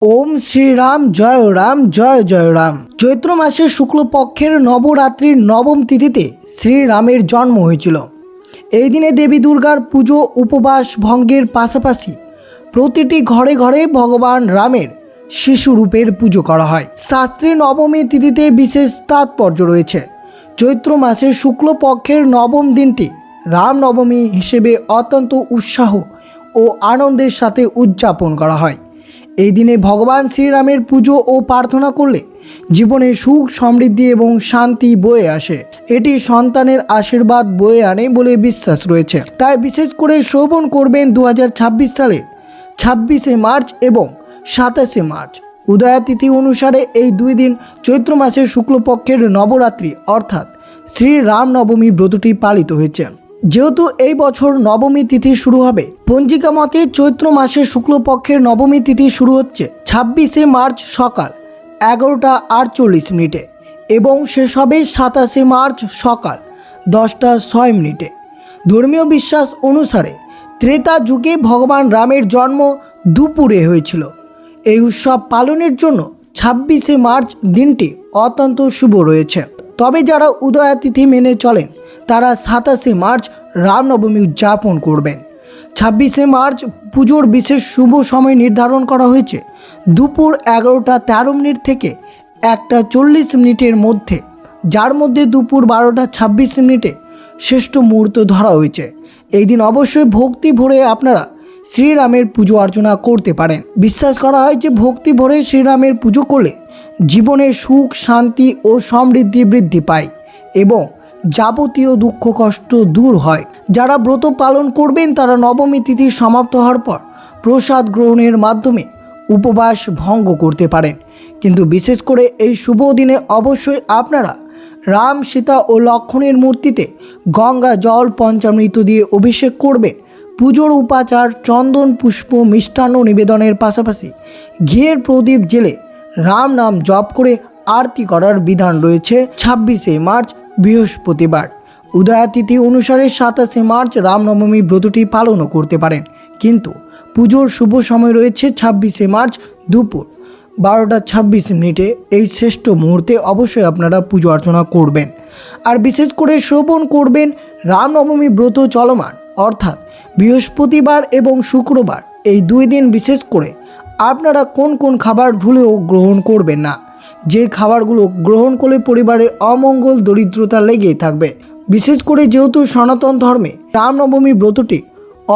ओम श्री राम जय जय राम। चैत्र मासेर शुक्लपक्षेर नवरात्रिर नवम तिथिते श्रीरामेर जन्म हয়েছিল। এই দিনে দেবী দুর্গার পুজো উপবাস ভঙ্গের পাশাপাশি প্রতিটি ঘরে ঘরে ভগবান রামের শিশু রূপের পুজো করা হয়। শাস্ত্রে নবমী তিথিতে বিশেষ তাৎপর্য রয়েছে। চৈত্র মাসের শুক্লপক্ষের নবম দিনটি রামনবমী হিসেবে অত্যন্ত উৎসাহ ও আনন্দের সাথে উদযাপন করা হয়। এই দিনে ভগবান শ্রীরামের পুজো ও প্রার্থনা করলে জীবনে সুখ সমৃদ্ধি এবং শান্তি বয়ে আসে। এটি সন্তানের আশীর্বাদ বয়ে আনে বলে বিশ্বাস রয়েছে। তাই বিশেষ করে শ্রবণ করবেন 2026 সালের 26শে মার্চ এবং 27শে মার্চ উদয়া তিথি অনুসারে এই দুই দিন চৈত্র মাসের শুক্লপক্ষের নবরাত্রি অর্থাৎ শ্রী রামনবমী ব্রতটি পালিত হয়েছে। যেহেতু এই বছর নবমী তিথি শুরু হবে, পঞ্জিকা মতে চৈত্র মাসের শুক্লপক্ষের নবমী তিথি শুরু হচ্ছে 26শে মার্চ সকাল 11:48 এবং শেষ হবে 27শে মার্চ সকাল 10:06। ধর্মীয় বিশ্বাস অনুসারে ত্রেতা যুগে ভগবান রামের জন্ম দুপুরে হয়েছিল। এই উৎসব পালনের জন্য 26শে মার্চ দিনটি অত্যন্ত শুভ রয়েছে। তবে যারা উদয়া তিথি মেনে চলেন তারা 27শে মার্চ রামনবমী উদযাপন করবেন। 26শে মার্চ পুজোর বিশেষ শুভ সময় নির্ধারণ করা হয়েছে দুপুর 11:13 থেকে 1:40 মধ্যে, যার মধ্যে দুপুর 12:26 শ্রেষ্ঠ মুহূর্ত ধরা হয়েছে। এই দিন অবশ্যই ভক্তি ভরে আপনারা শ্রীরামের পুজো অর্চনা করতে পারেন। বিশ্বাস করা হয় যে ভক্তি ভরে শ্রীরামের পুজো করলে জীবনে সুখ শান্তি ও সমৃদ্ধি বৃদ্ধি পায় এবং যাবতীয় দুঃখ কষ্ট দূর হয়। যারা ব্রত পালন করবেন তারা নবমী তিথি সমাপ্ত হওয়ার পর প্রসাদ গ্রহণের মাধ্যমে উপবাস ভঙ্গ করতে পারেন। কিন্তু বিশেষ করে এই শুভ দিনে অবশ্যই আপনারা রাম সীতা ও লক্ষ্মণের মূর্তিতে গঙ্গা জল পঞ্চামৃত দিয়ে অভিষেক করবেন। পুজোর উপাচার চন্দন পুষ্প মিষ্টান্ন নিবেদনের পাশাপাশি ঘিয়ের প্রদীপ জেলে রাম নাম জপ করে আরতি করার বিধান রয়েছে। 26শে মার্চ বৃহস্পতিবার উদয়া তিথি অনুসারে 27শে মার্চ রামনবমী ব্রতটি পালনও করতে পারেন। কিন্তু পুজোর শুভ সময় রয়েছে 26শে মার্চ দুপুর 12:26। এই শ্রেষ্ঠ মুহূর্তে অবশ্যই আপনারা পুজো অর্চনা করবেন। আর বিশেষ করে শ্রবণ করবেন রামনবমী ব্রত চলমান অর্থাৎ বৃহস্পতিবার এবং শুক্রবার এই দুই দিন বিশেষ করে আপনারা কোন কোন খাবার ভুলেও গ্রহণ করবেন না। যে খাবারগুলো গ্রহণ করলে পরিবারের অমঙ্গল দরিদ্রতা লেগেই থাকবে। বিশেষ করে যেহেতু সনাতন ধর্মে রামনবমী ব্রতটি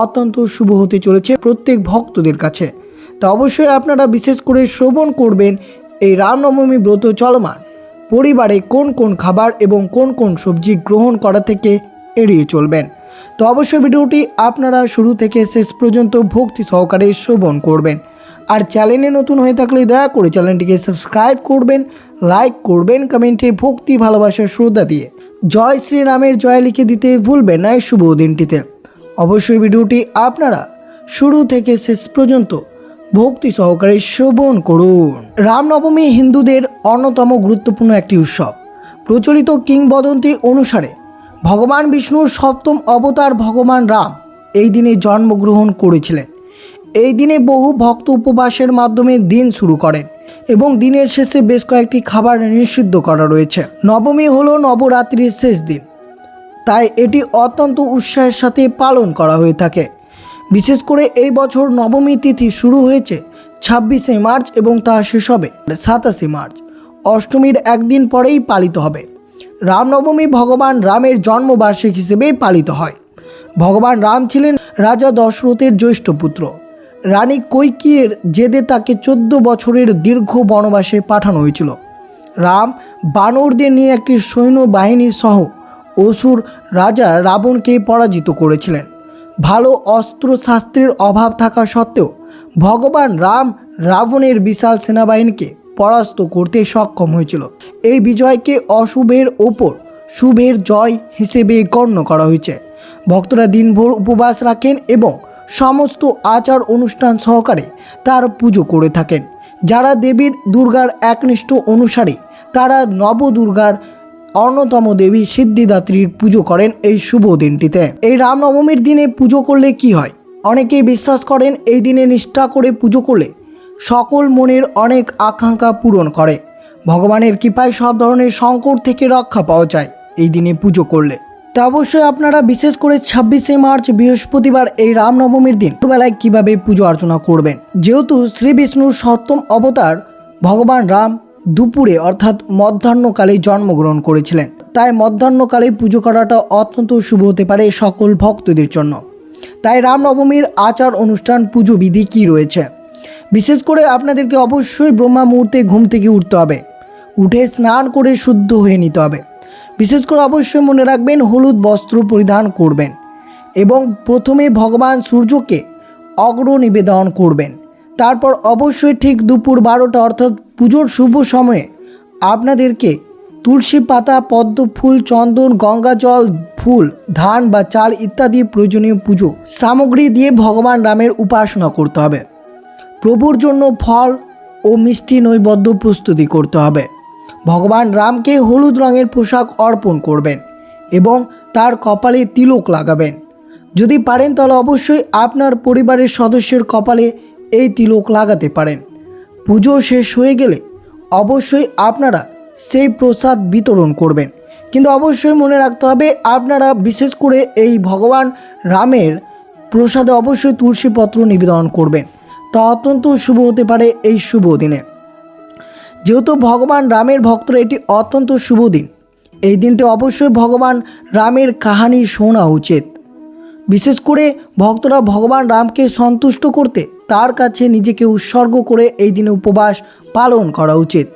অত্যন্ত শুভ হতে চলেছে প্রত্যেক ভক্তদের কাছে, তা অবশ্যই আপনারা বিশেষ করে শ্রবণ করবেন এই রামনবমী ব্রত চলমান পরিবারে কোন কোন খাবার এবং কোন কোন সবজি গ্রহণ করা থেকে এড়িয়ে চলবেন। তো অবশ্যই ভিডিওটি আপনারা শুরু থেকে শেষ পর্যন্ত ভক্তি সহকারে শ্রবণ করবেন। আর চ্যানেলে নতুন হয়ে থাকলে দয়া করে চ্যানেলটিকে সাবস্ক্রাইব করবেন, লাইক করবেন, কমেন্টে ভক্তি ভালোবাসা শ্রদ্ধা দিয়ে জয় শ্রীরামের জয় লিখে দিতে ভুলবেন না এই শুভ দিনটিতে। অবশ্যই ভিডিওটি আপনারা শুরু থেকে শেষ পর্যন্ত ভক্তি সহকারে শ্রবণ করুন। রামনবমী হিন্দুদের অন্যতম গুরুত্বপূর্ণ একটি উৎসব। প্রচলিত কিংবদন্তি অনুসারে ভগবান বিষ্ণুর সপ্তম অবতার ভগবান রাম এই দিনে জন্মগ্রহণ করেছিলেন। এই দিনে বহু ভক্ত উপবাসের মাধ্যমে দিন শুরু করেন এবং দিনের শেষে বেশ কয়েকটি খাবার নিষিদ্ধ করা রয়েছে। নবমী হলো নবরাত্রির শেষ দিন, তাই এটি অত্যন্ত উৎসাহের সাথে পালন করা হয়ে থাকে। বিশেষ করে এই বছর নবমী তিথি শুরু হয়েছে 26শে মার্চ এবং তা শেষ হবে 27শে মার্চ। অষ্টমীর একদিন পরেই পালিত হবে। রামনবমী ভগবান রামের জন্মবার্ষিকী হিসেবে পালিত হয়। ভগবান রাম ছিলেন রাজা দশরথের জ্যৈষ্ঠ পুত্র। রানী কৈকেয়ীর জেদে তাকে 14 বছরের দীর্ঘ বনবাসে পাঠানো হয়েছিল। রাম বানরদের নিয়ে একটি সৈন্যবাহিনী সহ অসুর রাজা রাবণকে পরাজিত করেছিলেন। ভালো অস্ত্রশাস্ত্রের অভাব থাকা সত্ত্বেও ভগবান রাম রাবণের বিশাল সেনাবাহিনীকে পরাস্ত করতে সক্ষম হয়েছিল। এই বিজয়কে অশুভের ওপর শুভের জয় হিসেবে গণ্য করা হয়েছে। ভক্তরা দিনভর উপবাস রাখেন এবং সমস্ত আচার অনুষ্ঠান সহকারে তার পুজো করে থাকেন। যারা দেবীর দুর্গার একনিষ্ঠ অনুসারী তারা নবদুর্গার অন্যতম দেবী সিদ্ধিদাত্রীর পুজো করেন এই শুভ দিনটিতে। এই রামনবমীর দিনে পুজো করলে কি হয়? অনেকেই বিশ্বাস করেন এই দিনে নিষ্ঠা করে পুজো করলে সকল মনের অনেক আকাঙ্ক্ষা পূরণ করে। ভগবানের কৃপায় সব ধরনের সংকট থেকে রক্ষা পাওয়া যায় এই দিনে পুজো করলে। তা অবশ্যই আপনারা বিশেষ করে 26শে মার্চ বৃহস্পতিবার এই রামনবমীর দিন বেলায় কীভাবে পুজো অর্চনা করবেন। যেহেতু শ্রী বিষ্ণুর সপ্তম অবতার ভগবান রাম দুপুরে অর্থাৎ মধ্যাহ্নকালে জন্মগ্রহণ করেছিলেন, তাই মধ্যাহ্নকালে পুজো করাটা অত্যন্ত শুভ হতে পারে সকল ভক্তদের জন্য। তাই রামনবমীর আচার অনুষ্ঠান পুজো বিধি কী রয়েছে, বিশেষ করে আপনাদেরকে অবশ্যই ব্রহ্মা মুহূর্তে ঘুম থেকে উঠতে হবে, উঠে স্নান করে শুদ্ধ হয়ে নিতে হবে। বিশেষ করে অবশ্যই মনে রাখবেন হলুদ বস্ত্র পরিধান করবেন এবং প্রথমে ভগবান সূর্যকে অগ্র নিবেদন করবেন। তারপর অবশ্যই ঠিক দুপুর 12টা অর্থাৎ পুজোর শুভ সময়ে আপনাদেরকে তুলসী পাতা, পদ্ম ফুল, চন্দন, গঙ্গা জল, ফুল, ধান বা চাল ইত্যাদি প্রয়োজনীয় পুজো সামগ্রী দিয়ে ভগবান রামের উপাসনা করতে হবে। প্রভুর জন্য ফল ও মিষ্টি নৈবেদ্য প্রস্তুতি করতে হবে। ভগবান রামকে হলুদ রঙের পোশাক অর্পণ করবেন এবং তার কপালে তিলক লাগাবেন। যদি পারেন তাহলে অবশ্যই আপনার পরিবারের সদস্যের কপালে এই তিলক লাগাতে পারেন। পুজো শেষ হয়ে গেলে অবশ্যই আপনারা সেই প্রসাদ বিতরণ করবেন, কিন্তু অবশ্যই মনে রাখতে হবে আপনারা বিশেষ করে এই ভগবান রামের প্রসাদে অবশ্যই তুলসী পত্র নিবেদন করবেন, তা অত্যন্ত শুভ হতে পারে এই শুভ দিনে। যেহেতু ভগবান রামের ভক্তরা এটি অত্যন্ত শুভ দিন, এই দিনটি অবশ্যই ভগবান রামের কাহিনী শোনা উচিত। বিশেষ করে ভক্তরা ভগবান রামকে সন্তুষ্ট করতে তার কাছে নিজেকে উৎসর্গ করে এই দিনে উপবাস পালন করা উচিত।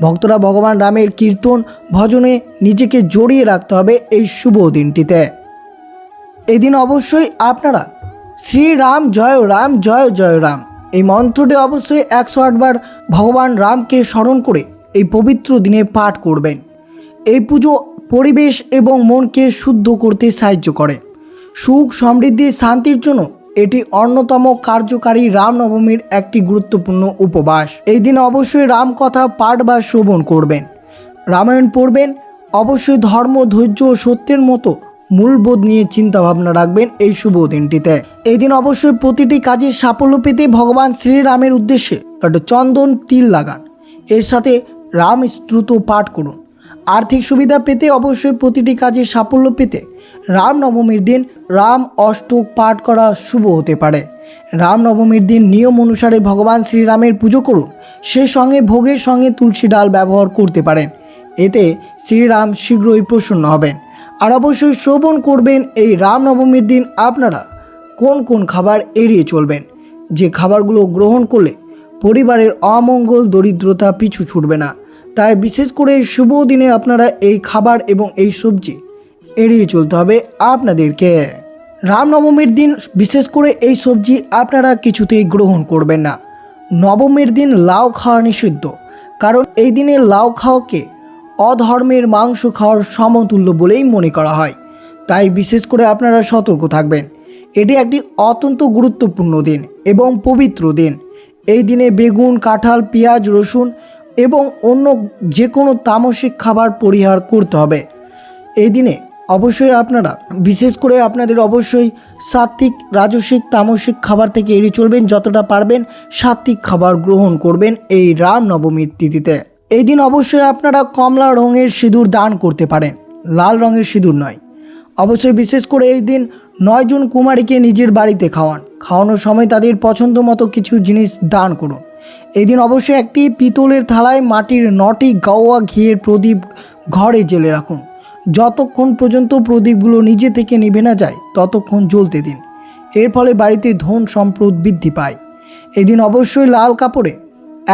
ভক্তরা ভগবান রামের কীর্তন ভজনে নিজেকে জড়িয়ে রাখতে হবে এই শুভ দিনটিতে। এই দিন অবশ্যই আপনারা শ্রীরাম জয় রাম জয় জয় রাম এই মন্ত্রটি অবশ্যই 108 বার ভগবান রামকে স্মরণ করে এই পবিত্র দিনে পাঠ করবেন। এই পুজো পরিবেশ এবং মনকে শুদ্ধ করতে সাহায্য করে। সুখ, সমৃদ্ধি, শান্তির জন্য এটি অন্যতম কার্যকারী রামনবমীর একটি গুরুত্বপূর্ণ উপবাস। এই দিন অবশ্যই রামকথা পাঠ বা শ্রবণ করবেন, রামায়ণ পড়বেন। অবশ্যই ধর্ম, ধৈর্য ও সত্যের মতো মূলবোধ নিয়ে চিন্তা ভাবনা রাখবেন এই শুভ দিনটিতে। এই দিন অবশ্যই প্রতিটি কাজে সাফল্য পেতে ভগবান শ্রীরামের উদ্দেশ্যে একটা চন্দন তিল লাগান, এর সাথে রাম স্তোত্র পাঠ করুন। আর্থিক সুবিধা পেতে অবশ্যই প্রতিটি কাজে সাফল্য পেতে রামনবমীর দিন রাম অষ্টক পাঠ করা শুভ হতে পারে। রামনবমীর দিন নিয়ম অনুসারে ভগবান শ্রীরামের পুজো করুন, সে সঙ্গে ভোগের সঙ্গে তুলসী ডাল ব্যবহার করতে পারেন, এতে শ্রীরাম শীঘ্রই প্রসন্ন হবেন। আর অবশ্যই শ্রবণ করবেন এই রামনবমীর দিন আপনারা কোন কোন খাবার এড়িয়ে চলবেন, যে খাবারগুলো গ্রহণ করলে পরিবারের অমঙ্গল, দরিদ্রতা পিছু ছুটবে না। তাই বিশেষ করে এই শুভ দিনে আপনারা এই খাবার এবং এই সবজি এড়িয়ে চলতে হবে আপনাদেরকে। রামনবমীর দিন বিশেষ করে এই সবজি আপনারা কিছুতেই গ্রহণ করবেন না। নবমীর দিন লাউ খাওয়া নিষিদ্ধ, কারণ এই দিনে লাউ খাওয়াকে অধর্মের মাংস খাওয়ার সমতুল্য বলেই মনে করা হয়। তাই বিশেষ করে আপনারা সতর্ক থাকবেন। এটি একটি অত্যন্ত গুরুত্বপূর্ণ দিন এবং পবিত্র দিন। এই দিনে বেগুন, কাঁঠাল, পেঁয়াজ, রসুন এবং অন্য যে কোনো তামসিক খাবার পরিহার করতে হবে। এই দিনে অবশ্যই আপনারা বিশেষ করে আপনাদের অবশ্যই সাত্ত্বিক, রাজসিক, তামসিক খাবার থেকে এড়িয়ে চলবেন। যতটা পারবেন সাত্ত্বিক খাবার গ্রহণ করবেন এই রামনবমীর তিথিতে। এই দিন অবশ্যই আপনারা কমলা রঙের সিঁদুর দান করতে পারেন, লাল রঙের সিঁদুর নয়। অবশ্যই বিশেষ করে এই দিন 9 জন কুমারীকে নিজের বাড়িতে খাওয়ান, খাওয়ানোর সময় তাদের পছন্দ মতো কিছু জিনিস দান করুন। এই দিন অবশ্যই একটি পিতলের থালায় মাটির 9টি গাওয়া ঘিয়ের প্রদীপ ঘরে জ্বেলে রাখুন। যতক্ষণ পর্যন্ত প্রদীপগুলো নিজে থেকে নিভে না যায় ততক্ষণ জ্বলতে দিন, এর ফলে বাড়িতে ধন সম্পদ বৃদ্ধি পায়। এদিন অবশ্যই লাল কাপড়ে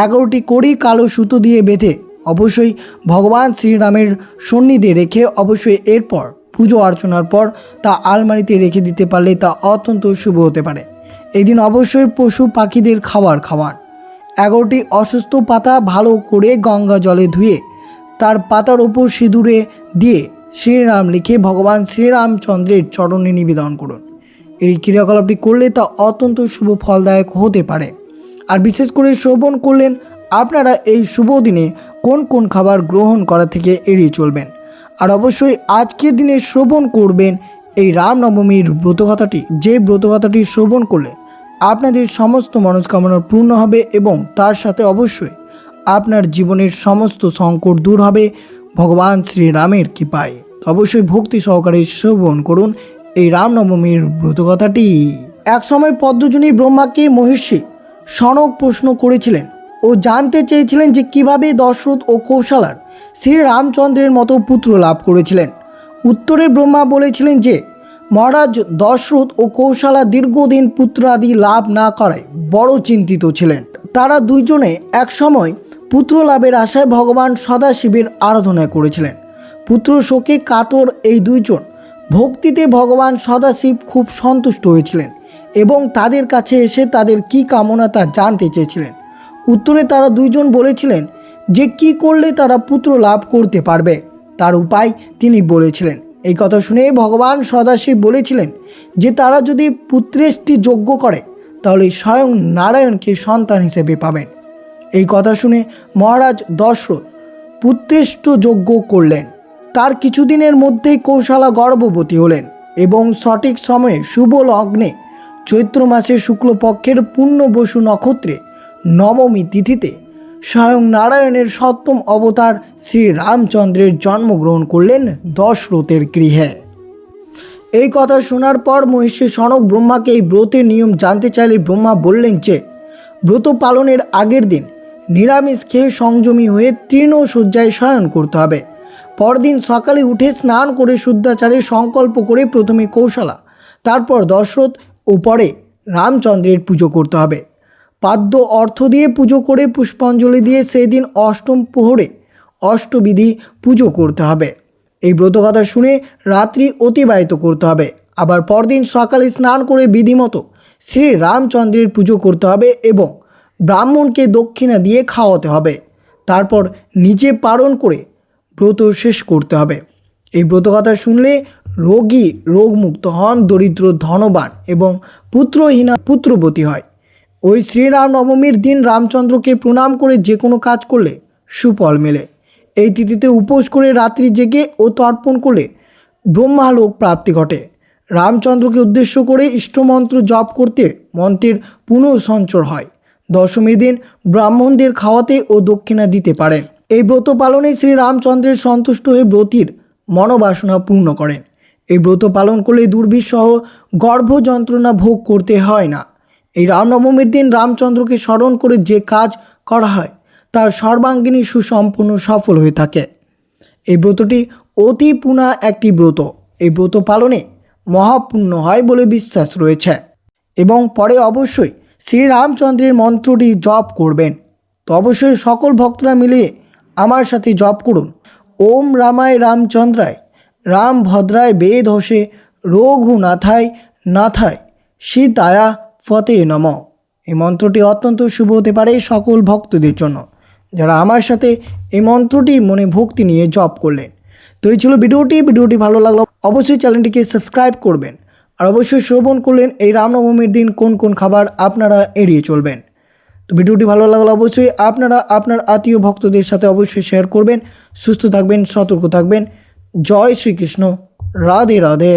11টি কড়ি কালো সুতো দিয়ে বেঁধে অবশ্যই ভগবান শ্রীরামের সন্নিধে রেখে অবশ্যই এরপর পুজো অর্চনার পর তা আলমারিতে রেখে দিতে পারলে তা অত্যন্ত শুভ হতে পারে। এই দিন অবশ্যই পশু পাখিদের খাবার খাওয়ান। 11টি অসুস্থ পাতা ভালো করে গঙ্গা জলে ধুয়ে তার পাতার ওপর সিঁদুরে দিয়ে শ্রীরাম লিখে ভগবান শ্রীরামচন্দ্রের চরণে নিবেদন করুন। এই ক্রিয়াকলাপটি করলে তা অত্যন্ত শুভ ফলদায়ক হতে পারে। আর বিশেষ করে শ্রবণ করলেন আপনারা এই শুভ দিনে কোন কোন খাবার গ্রহণ করা থেকে এড়িয়ে চলবেন। আর অবশ্যই আজকের দিনে শ্রবণ করবেন এই রামনবমীর ব্রতকথাটি, যে ব্রতকথাটি শ্রবণ করলে আপনাদের সমস্ত মনস্কামনা পূর্ণ হবে এবং তার সাথে অবশ্যই আপনার জীবনের সমস্ত সংকট দূর হবে ভগবান শ্রীরামের কৃপায়। অবশ্যই ভক্তি সহকারে শ্রবণ করুন এই রামনবমীর ব্রতকথাটি। এক সময় পদ্মজনী ব্রহ্মাকে মহিষী সনক প্রশ্ন করেছিলেন ও জানতে চেয়েছিলেন যে কিভাবে দশরথ ও কৌশলার শ্রীরামচন্দ্রের মতো পুত্র লাভ করেছিলেন। উত্তরে ব্রহ্মা বলেছিলেন যে মহারাজ দশরথ ও কৌশলা দীর্ঘদিন পুত্রাদি লাভ না করায় বড় চিন্তিত ছিলেন। তারা দুইজনে একসময় পুত্র লাভের আশায় ভগবান সদাশিবের আরাধনা করেছিলেন। পুত্র শোকে কাতর এই দুইজন ভক্তিতে ভগবান সদাশিব খুব সন্তুষ্ট হয়েছিলেন এবং তাদের কাছে এসে তাদের কি কামনা তা জানতে চেয়েছিলেন। উত্তরে তারা দুইজন বলেছিলেন যে কি করলে তারা পুত্র লাভ করতে পারবে তার উপায় তিনি বলেছিলেন। এই কথা শুনে ভগবান সদাশিব বলেছিলেন যে তারা যদি পুত্রেষ্টি যজ্ঞ করে তাহলে স্বয়ং নারায়ণকে সন্তান হিসেবে পাবেন। এই কথা শুনে মহারাজ দশরথ পুত্রেষ্ঠ যজ্ঞ করলেন। তার কিছুদিনের মধ্যেই কৌশলা গর্ভবতী হলেন এবং সঠিক সময়ে শুভ লগ্নে চৈত্র মাসের শুক্লপক্ষের পূর্ণবসু নক্ষত্রে নবমী তিথিতে স্বয়ং নারায়ণের সপ্তম অবতার শ্রীরামচন্দ্রের জন্মগ্রহণ করলেন দশরথের গৃহে। এই কথা শোনার পর মহিষী সনক ব্রহ্মাকে এই ব্রতের নিয়ম জানতে চাইলে ব্রহ্মা বললেন যে ব্রত পালনের আগের দিন নিরামিষ খেয়ে সংযমী হয়ে তৃণশয্যায় শয়ন করতে হবে। পরদিন সকালে উঠে স্নান করে শুদ্ধাচারে সংকল্প করে প্রথমে কৌশলা, তারপর দশরথ ও পরে রামচন্দ্রের পুজো করতে হবে। পাদ্য অর্থ দিয়ে পুজো করে পুষ্পাঞ্জলি দিয়ে সেই দিন অষ্টম প্রহরে অষ্টবিধি পুজো করতে হবে। এই ব্রতকথা শুনে রাত্রি অতিবাহিত করতে হবে। আবার পরদিন সকালে স্নান করে বিধিমতো শ্রী রামচন্দ্রের পুজো করতে হবে এবং ব্রাহ্মণকে দক্ষিণা দিয়ে খাওয়াতে হবে। তারপর নিজে পালন করে ব্রত শেষ করতে হবে। এই ব্রতকথা শুনলে রোগী রোগমুক্ত হন, দরিদ্র ধনবান এবং পুত্রহীনা পুত্রবতী হয়। ওই শ্রীরাম নবমীর দিন রামচন্দ্রকে প্রণাম করে যে কোনো কাজ করলে সুফল মেলে। এই তিথিতে উপোস করে রাত্রি জেগে ও তর্পণ করলে ব্রহ্মালোক প্রাপ্তি ঘটে। রামচন্দ্রকে উদ্দেশ্য করে ইষ্টমন্ত্র জপ করতে মন্ত্রের পুনঃসঞ্চর হয়। দশমীর দিন ব্রাহ্মণদের খাওয়াতে ও দক্ষিণা দিতে পারেন। এই ব্রত পালনে শ্রীরামচন্দ্রের সন্তুষ্ট হয়ে ব্রতীর মনোবাসনা পূর্ণ করেন। এই ব্রত পালন করলে দুর্বিষহ গর্ভ যন্ত্রণা ভোগ করতে হয় না। এই রামনবমীর দিন রামচন্দ্রকে স্মরণ করে যে কাজ করা হয় তা সর্বাঙ্গিনী সুসম্পন্ন সফল হয়ে থাকে। এই ব্রতটি অতি পুনা একটি ব্রত। এই ব্রত পালনে মহাপুণ্য হয় বলে বিশ্বাস রয়েছে এবং পরে অবশ্যই শ্রীরামচন্দ্রের মন্ত্রটি জপ করবেন। তো অবশ্যই সকল ভক্তরা মিলিয়ে আমার সাথে জপ করুন। ওম রামায় রামচন্দ্রায় রাম ভদ্রায় বেদ হোসে রঘুনাথায় নাথায় সীতায়া ফতে নম। এই মন্ত্রটি অত্যন্ত শুভ হতে পারে সকল ভক্তদের জন্য যারা আমার সাথে এই মন্ত্রটি মনে ভক্তি নিয়ে জপ করলেন। তো এই ছিল ভিডিওটি ভালো লাগলো অবশ্যই চ্যানেলটিকে সাবস্ক্রাইব করবেন আর অবশ্যই শ্রবণ করলেন এই রামনবমীর দিন কোন কোন খাবার আপনারা এড়িয়ে চলবেন। তো ভিডিওটি ভালো লাগলে অবশ্যই আপনারা আপনার আত্মীয় ভক্তদের সাথে অবশ্যই শেয়ার করবেন। সুস্থ থাকবেন, সতর্ক থাকবেন। জয় শ্রীকৃষ্ণ, রাধে রাধে।